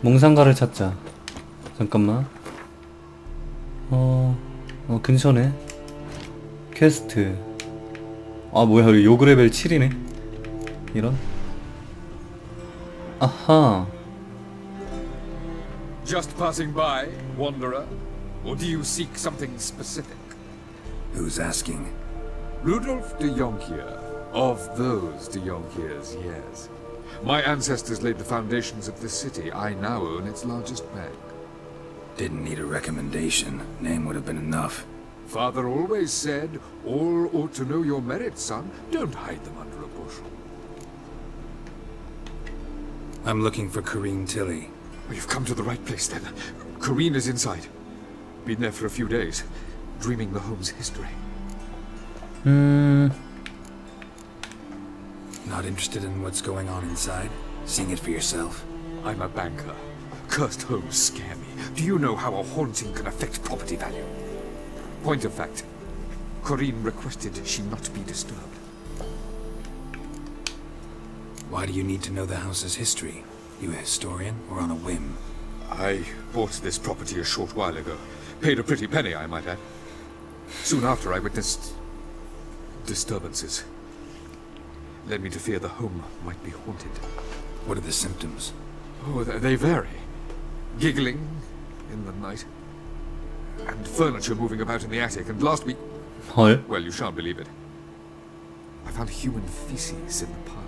몽상가를 찾자. 잠깐만. 근처네. 퀘스트. 아 뭐야, 여기 요그레벨 7이네 이런. 아하. Just passing by, wanderer? Or do you seek something specific? Who's asking? Rudolf de Jonkier. Of those de Jonkiers, yes. My ancestors laid the foundations of this city. I now own its largest bank. Didn't need a recommendation. Name would have been enough. Father always said, all ought to know your merits, son. Don't hide them under a bushel. I'm looking for Corrine Tilly. You've come to the right place, then. Corrine is inside. Been there for a few days, dreaming the home's history. Not interested in what's going on inside? Seeing it for yourself? I'm a banker. Cursed homes scare me. Do you know how a haunting can affect property value? Point of fact, Corrine requested she not be disturbed. Why do you need to know the house's history? You a historian or on a whim? I bought this property a short while ago. Paid a pretty penny, I might add. Soon after, I witnessed disturbances. Led me to fear the home might be haunted. What are the symptoms? Oh, they vary. Giggling in the night. And furniture moving about in the attic. And last week... 헐? Well, you shan't believe it. I found human feces in the parlor.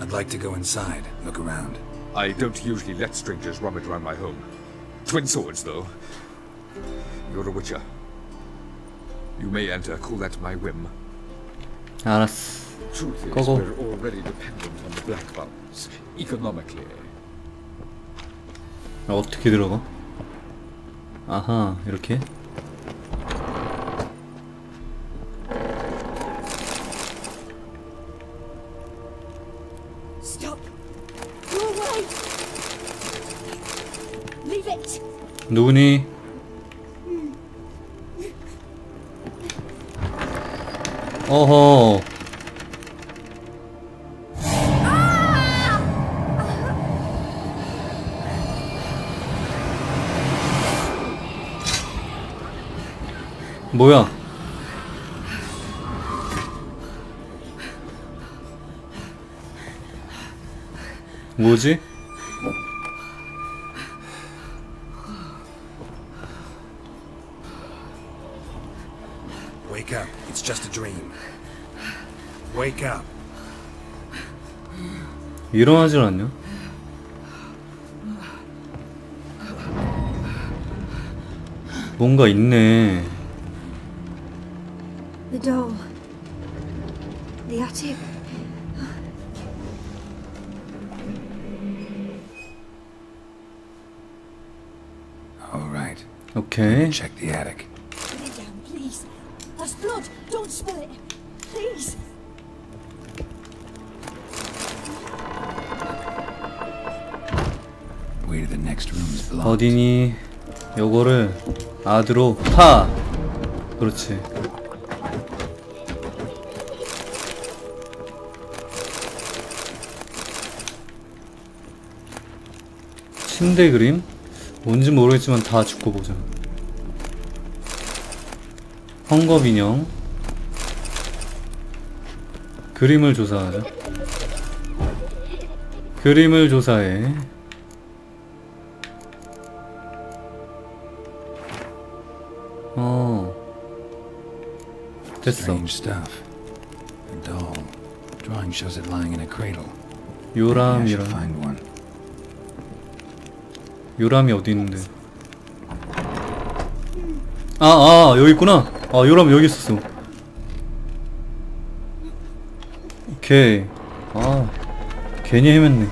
I'd like to go inside, look around. I don't usually let strangers rummage around my home. Twin swords, though. You're a witcher. You may enter, call that my whim. 알았어. Truth is, 고고. we're already dependent on the black buns, economically. 어떻게 들어가? 아하, 이렇게. Stop. Go away. Leave it. 누구니? 어허. 뭐야? 뭐지? Wake up, it's just a dream. Wake up. 일어나질 않냐? 뭔가 있네. The doll. The attic. All right. 오케이. Check the attic. Put it down, please. That's blood. Don't spill it. Please. Way to the next room's blocked. 어디니? 요거를 아드로 파. 그렇지. 침대 그림? 뭔지 모르겠지만 다 짚고 보자. 헝겊 인형. 그림을 조사하자. 그림을 조사해. 됐어. Strange stuff. A doll. Drawing shows it lying in a cradle. 요람이랑. I should find one. 요람이 어디 있는데? 여기 있구나. 요람이 여기 있었어. 오케이. 괜히 헤맸네.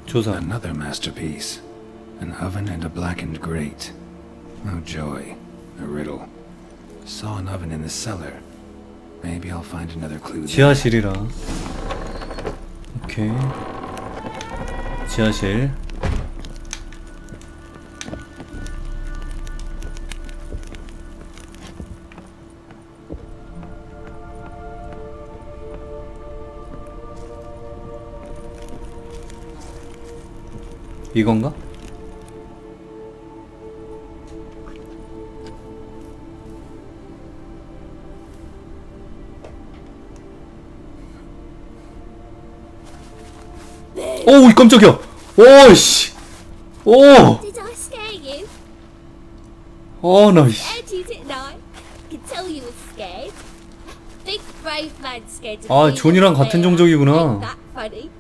조사. Another masterpiece. An oven and a blackened grate. Oh joy. A riddle. Saw an oven in the cellar. Maybe I'll find another clue there. 지하실이라. 오케이. 지하실. 이건가? 오우 깜짝이야. 오씨. 오. Did I scare you? 나 Scared you, didn't I? Could tell you were scared. Big brave man scared of 존이랑 같은 종족이구나. Ain't that funny?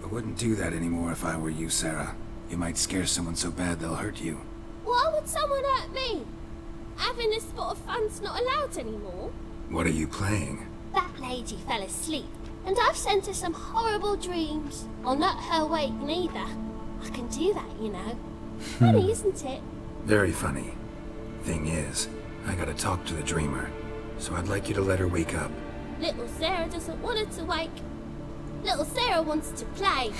I wouldn't do that anymore if I were you, Sarah. You might scare someone so bad they'll hurt you. Why would someone hurt me? Having a spot of fun's not allowed anymore. What are you playing? That lady fell asleep, and I've sent her some horrible dreams. I'll not her awake neither. I can do that, you know. Funny, isn't it? Very funny. Thing is, I gotta talk to the dreamer, so I'd like you to let her wake up. Little Sarah doesn't want her to wake. Little Sarah wants to play.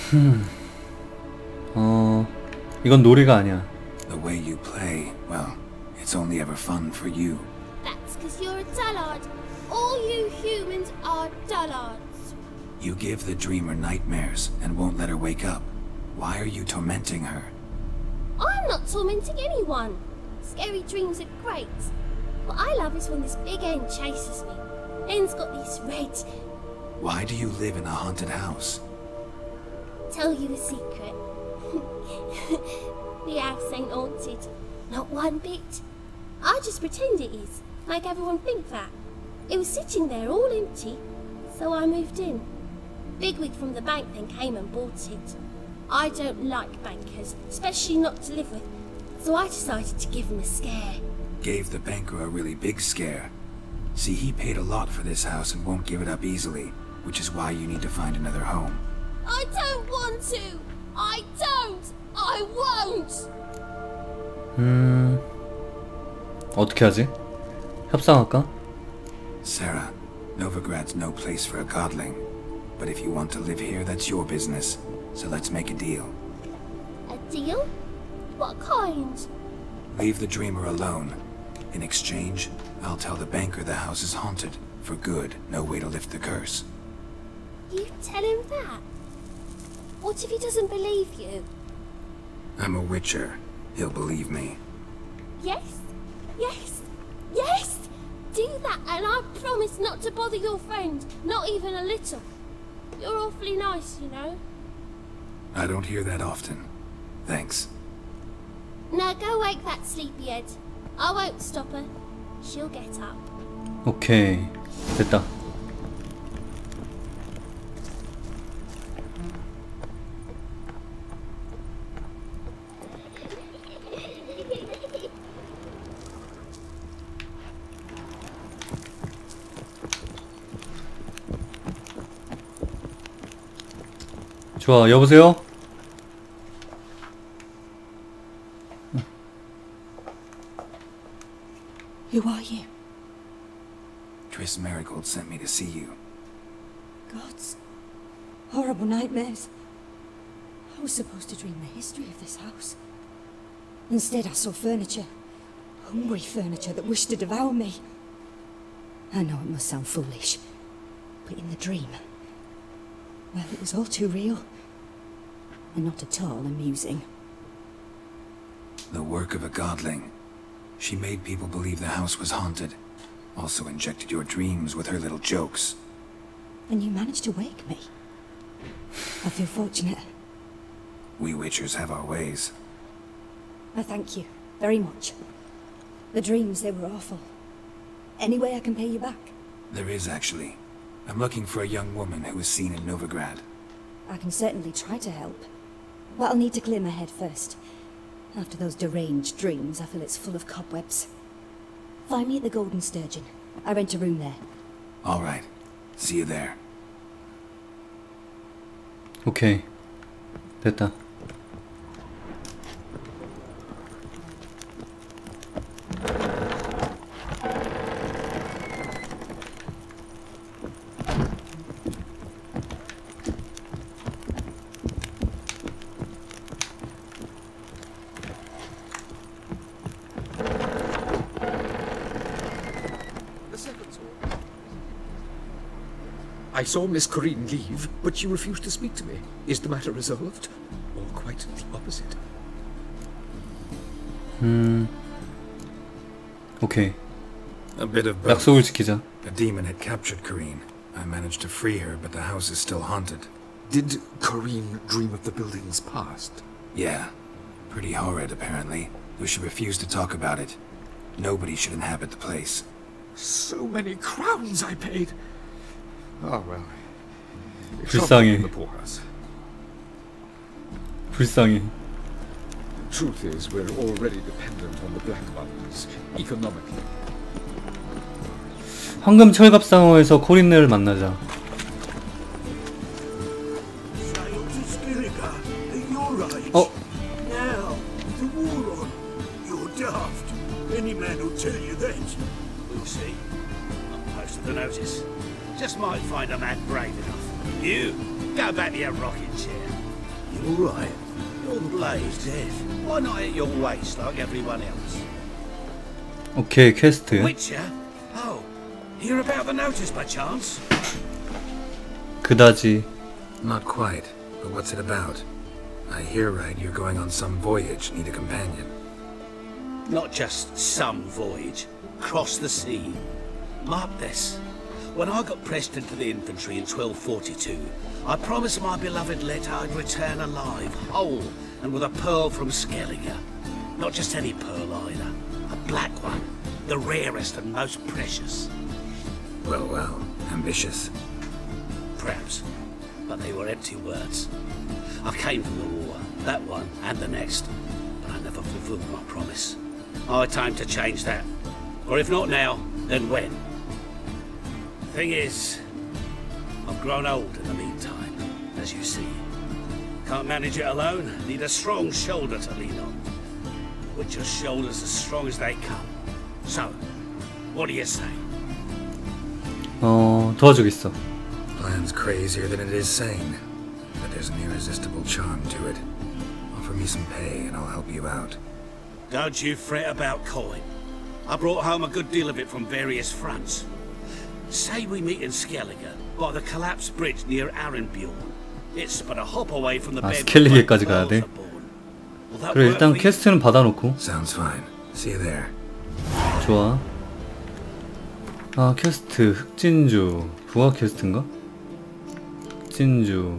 이건 놀이가 아니야. The way you play, well, it's only ever fun for you. That's because you're a dullard. All you humans are dullards. You give the dreamer nightmares and won't let her wake up. Why are you tormenting her? I'm not tormenting anyone. Scary dreams are great. What I love is when this big end chases me. End's got these red. Why do you live in a haunted house? Tell you a secret. The house ain't haunted. Not one bit. I just pretend it is. Make everyone think that. It was sitting there all empty. So I moved in. Bigwig from the bank then came and bought it. I don't like bankers, especially not to live with. So I decided to give him a scare. Gave the banker a really big scare. See, he paid a lot for this house and won't give it up easily, which is why you need to find another home. I don't want to! I don't! I won't! 어떻게 하지? 협상할까? Sarah, Novigrad's no place for a godling. But if you want to live here, that's your business. So let's make a deal. A deal? What kind? Leave the dreamer alone. In exchange, I'll tell the banker the house is haunted. For good, no way to lift the curse. You tell him that? What if he doesn't believe you? I'm a witcher. He'll believe me. Yes? Yes? Yes! Do that and I promise not to bother your friend. Not even a little. You're awfully nice, you know. I don't hear that often. Thanks. Now go wake that sleepyhead. I won't stop her. She'll get up. 오케이. 됐다. 좋아, 여보세요? Who are you? Triss Marigold sent me to see you. Gods. Horrible nightmares. I was supposed to dream the history of this house. Instead I saw furniture. Hungry furniture that wished to devour me. I know it must sound foolish, but in the dream, well, it was all too real. And not at all amusing. The work of a godling. She made people believe the house was haunted. Also injected your dreams with her little jokes. And you managed to wake me. I feel fortunate. We witchers have our ways. I thank you very much. The dreams, they were awful. Any way I can pay you back? There is, actually. I'm looking for a young woman who was seen in Novigrad. I can certainly try to help. But I'll need to clear my head first. After those deranged dreams, I feel it's full of cobwebs. Find me at the Golden Sturgeon. I rent a room there. All right. See you there. 오케이. 됐다. I saw Miss Corinne leave, but she refused to speak to me. Is the matter resolved? Or quite the opposite? 오케이. A bit of both. 약속을 지키자. A demon had captured Corinne. I managed to free her, but the house is still haunted. Did Corinne dream of the building's past? Yeah. Pretty horrid, apparently. Though she refused to talk about it. Nobody should inhabit the place. So many crowns I paid. Oh well. 불쌍해. In the poorhouse. 불쌍해. Truth is, we're already dependent on the black ones, economically. 황금 철갑상어에서 코린네를 만나자. 어? Now, the war on. You're daft. Any man will tell you that. We'll see. I'm posted the notice. Just might find a man brave enough. You, go back to your rocking chair. You all right? You're the blaze dead. Why not at your waist like everyone else? 오케이, 퀘스트. Witcher? Oh, hear about the notice by chance? 그다지. Not quite. But what's it about? I hear right, you're going on some voyage, need a companion. Not just some voyage. Cross the sea. Mark this. When I got pressed into the infantry in 1242, I promised my beloved Let I'd return alive, whole, and with a pearl from Skellige. Not just any pearl either. A black one. The rarest and most precious. Well, well, ambitious. Perhaps. But they were empty words. I came from the war, that one and the next, but I never fulfilled my promise. I time to change that. Or if not now, then when? Thing is, I've grown old in the meantime, as you see. Can't manage it alone, need a strong shoulder to lean on. Witcher's shoulders as strong as they come. So, what do you say? 도와주겠어. Plan's crazier than it is sane, but there's an irresistible charm to it. Offer me some pay and I'll help you out. Don't you fret about coin. I brought home a good deal of it from various fronts. Say we meet in Skellige, by the collapsed bridge near Arenbjorn. It's but a hop away from the bed. 스켈리게까지 가야 돼. 그래, 일단 퀘스트는 받아놓고. Sounds fine. See you there. 좋아. 아, 퀘스트 흑진주 부하 퀘스트인가? 흑진주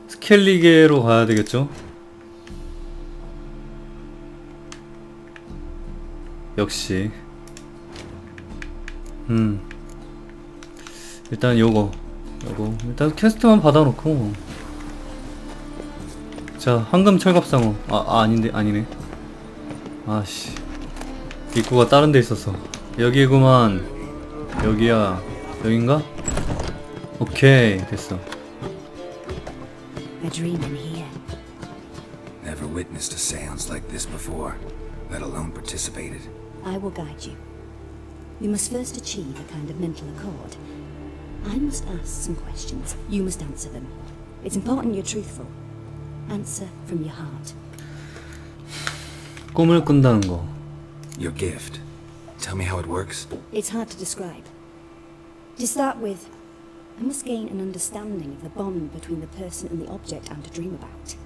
스켈리게로 가야 되겠죠? 역시 일단 요거 일단 퀘스트만 받아놓고. 자, 황금 철갑상어. 아니네. 아씨, 입구가 다른 데 있었어. 여기구만. 여기야. 여긴가? 오케이, 됐어. A dream in here. Never witnessed a seance like this before, let alone participated. I will guide you. You must first achieve a kind of mental accord. I must ask some questions. You must answer them. It's important you're truthful. Answer from your heart. 꿈을 꾼다는 거. Your gift. Tell me how it works. It's hard to describe. To start with, I must gain an understanding of the bond between the person and the object I'm to dream about.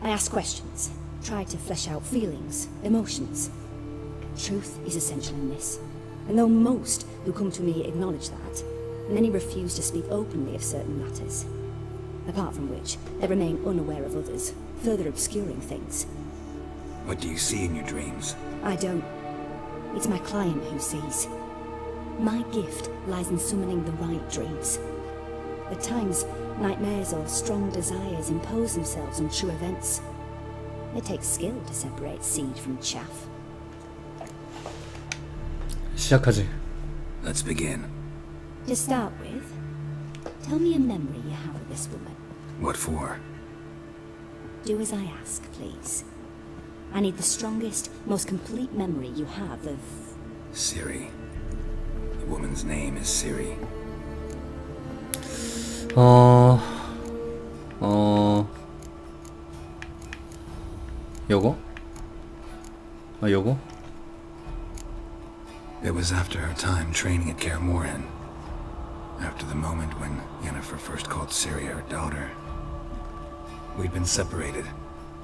I ask questions, try to flesh out feelings, emotions. Truth is essential in this, and though most who come to me acknowledge that, many refuse to speak openly of certain matters. Apart from which, they remain unaware of others, further obscuring things. What do you see in your dreams? I don't. It's my client who sees. My gift lies in summoning the right dreams. At times, nightmares or strong desires impose themselves on true events. It takes skill to separate seed from chaff. 시작하지. Let's begin. To start with, tell me a memory you have of this woman. What for? Do as I ask, please. I need the strongest, most complete memory you have of... Siri. The woman's name is Siri. 요거? 요거? It was after her time training at Kaer Morhen. After the moment when Yennefer first called Ciri her daughter. We'd been separated.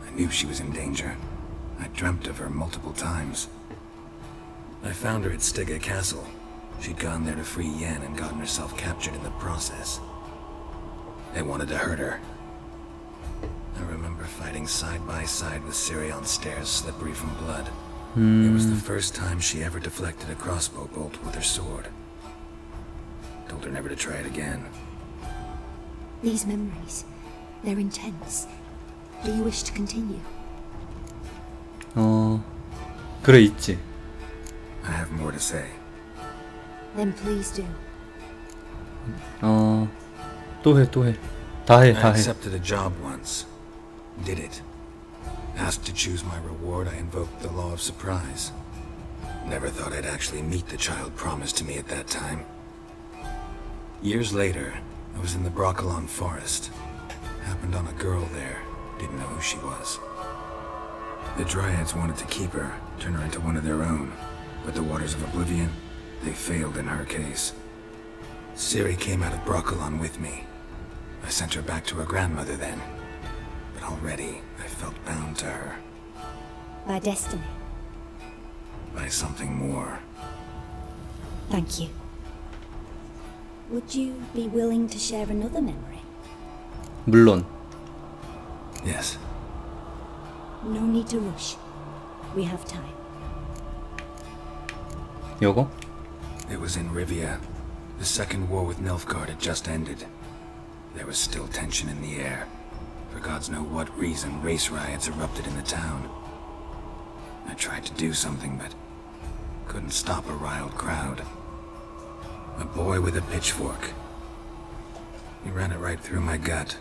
I knew she was in danger. I dreamt of her multiple times. I found her at Stygga Castle. She'd gone there to free Yen and gotten herself captured in the process. They wanted to hurt her. I remember fighting side by side with Ciri on stairs slippery from blood. It was the first time she ever deflected a crossbow bolt with her sword. Told her never to try it again. These memories, they're intense. Do you wish to continue? 그래 있지. I have more to say. Then please do. 또 해. 다 해. I accepted a job once. Did it. Asked to choose my reward, I invoked the law of surprise. Never thought I'd actually meet the child promised to me at that time. Years later, I was in the Broccolon forest. Happened on a girl there. Didn't know who she was. The Dryads wanted to keep her, turn her into one of their own. But the Waters of Oblivion, they failed in her case. Ciri came out of Broccolon with me. I sent her back to her grandmother then. But already, I felt bound to her. By destiny. By something more. Thank you. Would you be willing to share another memory? 물론. Yes. No need to rush. We have time. 요거? It was in Rivia. The second war with Nilfgaard had just ended. There was still tension in the air. For gods know what reason, race riots erupted in the town. I tried to do something, but couldn't stop a riled crowd. A boy with a pitchfork. He ran it right through my gut.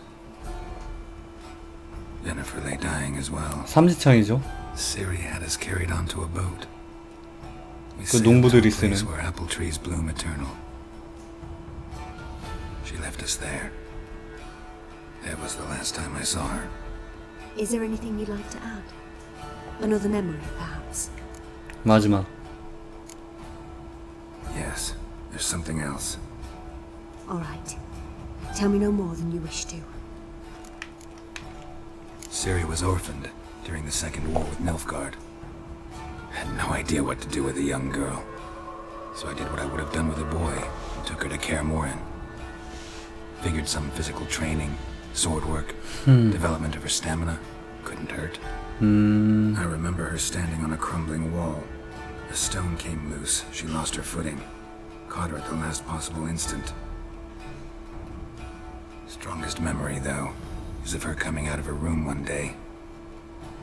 Yennefer lay dying as well. 삼지창이죠. Ciri had us carried onto a boat. We 그 sailed to a 농부들이 place 쓰는. where apple trees bloom eternal. She left us there. That was the last time I saw her. Is there anything you'd like to add? Another memory, perhaps? 마지막. Yes, there's something else. All right. Tell me no more than you wish to. Ciri was orphaned during the Second War with Nilfgaard. Had no idea what to do with a young girl. So I did what I would have done with a boy and took her to Kaer Morhen. Figured some physical training, sword work, development of her stamina couldn't hurt. I remember her standing on a crumbling wall. A stone came loose, she lost her footing. Caught her at the last possible instant. Strongest memory, though, is of her coming out of her room one day,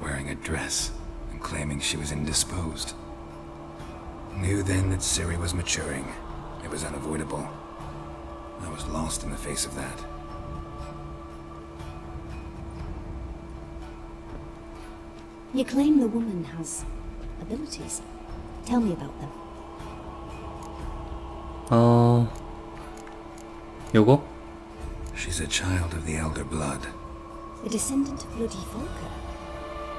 wearing a dress and claiming she was indisposed. Knew then that Ciri was maturing. It was unavoidable. I was lost in the face of that. You claim the woman has abilities. Tell me about them. 요거? She's a child of the Elder Blood. A descendant of bloody Volker.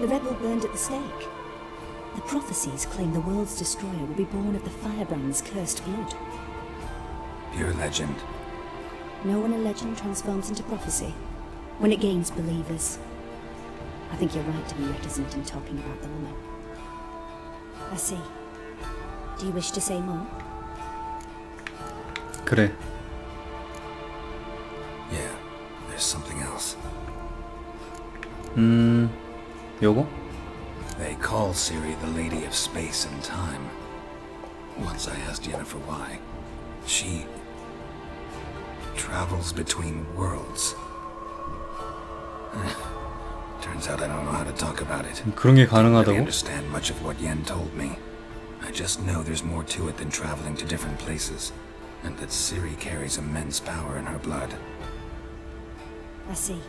The rebel burned at the stake. The prophecies claim the world's destroyer will be born of the firebrand's cursed blood. Pure legend. Know when a legend transforms into prophecy? When it gains believers. I think you're right to be reticent in talking about the woman. I see. Do you wish to say more? 그래. Yeah, there's something else. 요거? They call Ciri the Lady of Space and Time. Once I asked Yennefer why. She travels between worlds. Turns out I don't know how to talk about it. 그런 게 I don't really 가능하다고? understand much of what Yen told me. I just know there's more to it than traveling to different places, and that Ciri carries immense power in her blood. I see.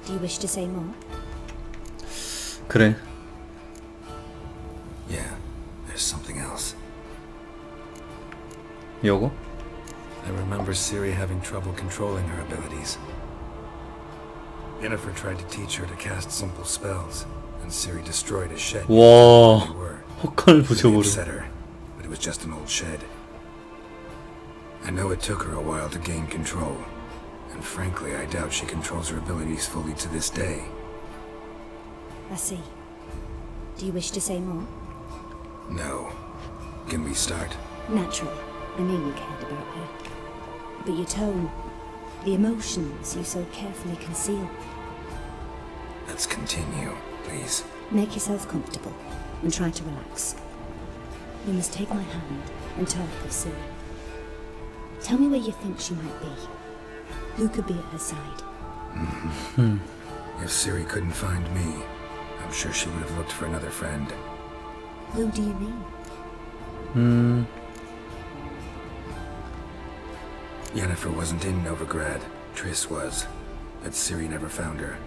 Do you wish to say more? 그래. Yeah, there's something else. 요거? I remember Ciri having trouble controlling her abilities. Yennefer tried to teach her to cast simple spells, and Ciri destroyed a shed. 와, They were. 폭탄을 Really 부셔버려. upset her, but it was just an old shed. I know it took her a while to gain control, and frankly, I doubt she controls her abilities fully to this day. I see. Do you wish to say more? No. Can we start? Naturally. I knew you cared about her. But your tone, the emotions you so carefully conceal. Let's continue, please. Make yourself comfortable and try to relax. You must take my hand and talk with Siri. Tell me where you think she might be. Who could be at her side? If Siri couldn't find me, I'm sure she would have looked for another friend. Who do you mean? Yennefer wasn't in Novigrad. Triss was. But Siri never found her.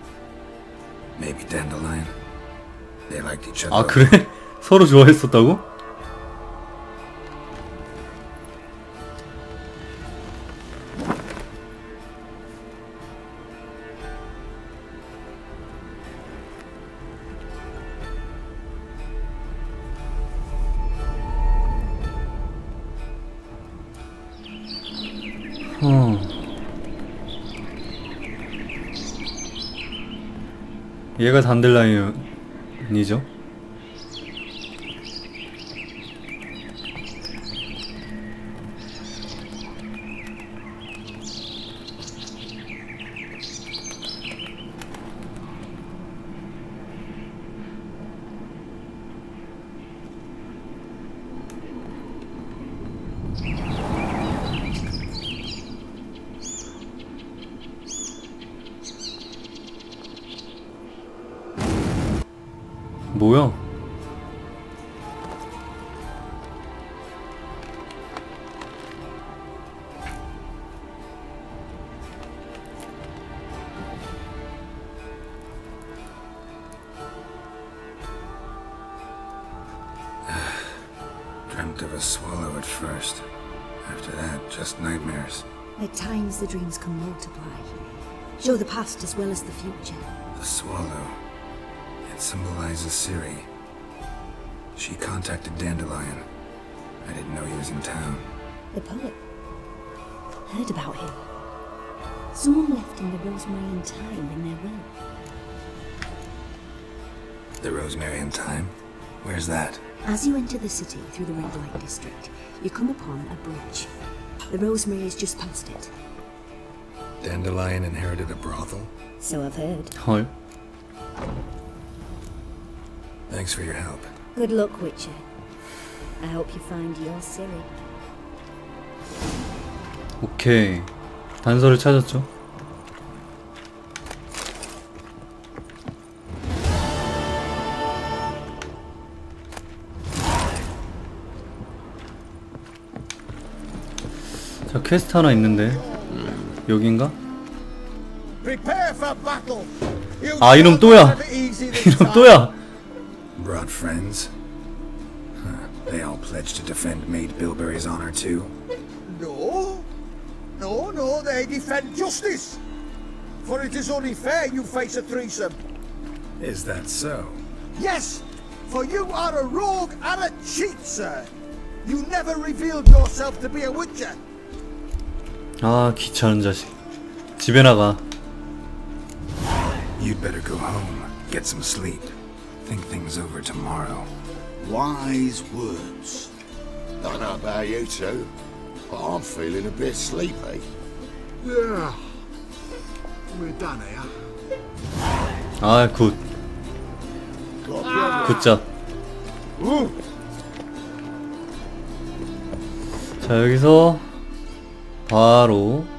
Maybe Dandelion? They liked each other. 아 그래? 서로 좋아했었다고? 얘가 단델라이언이죠. 뭐야? Dreamt of a swallow at first. After that, just nightmares. At times the dreams can multiply. Show the past as well as the future. The swallow. It symbolizes Ciri. She contacted Dandelion. I didn't know he was in town. The poet. Heard about him. Someone left him the Rosemary and Thyme in their will. The Rosemary and Thyme? Where's that? As you enter the city through the red light district, you come upon a bridge. The Rosemary is just past it. Dandelion inherited a brothel? So I've heard. 헐. Thanks for your help. Good luck, Witcher. I hope you find your Ciri. 오케이. 단서를 찾았죠. 자, 퀘스트 하나 있는데 여긴가? 아, 이놈 또야. 이놈 또야. Brought friends? Huh. They all pledged to defend Maid Bilberry's honor too? No, they defend justice. For it is only fair you face a threesome. Is that so? Yes, for you are a rogue and a cheat, sir. You never revealed yourself to be a witcher. 아, 귀찮은 자식. 집에 나가. You'd better go home, get some sleep. Think things over tomorrow. Wise words. Don't know about you two, but I'm feeling a bit sleepy. Yeah, we're done here. 아, 굿. 굿잡. 자, 여기서 바로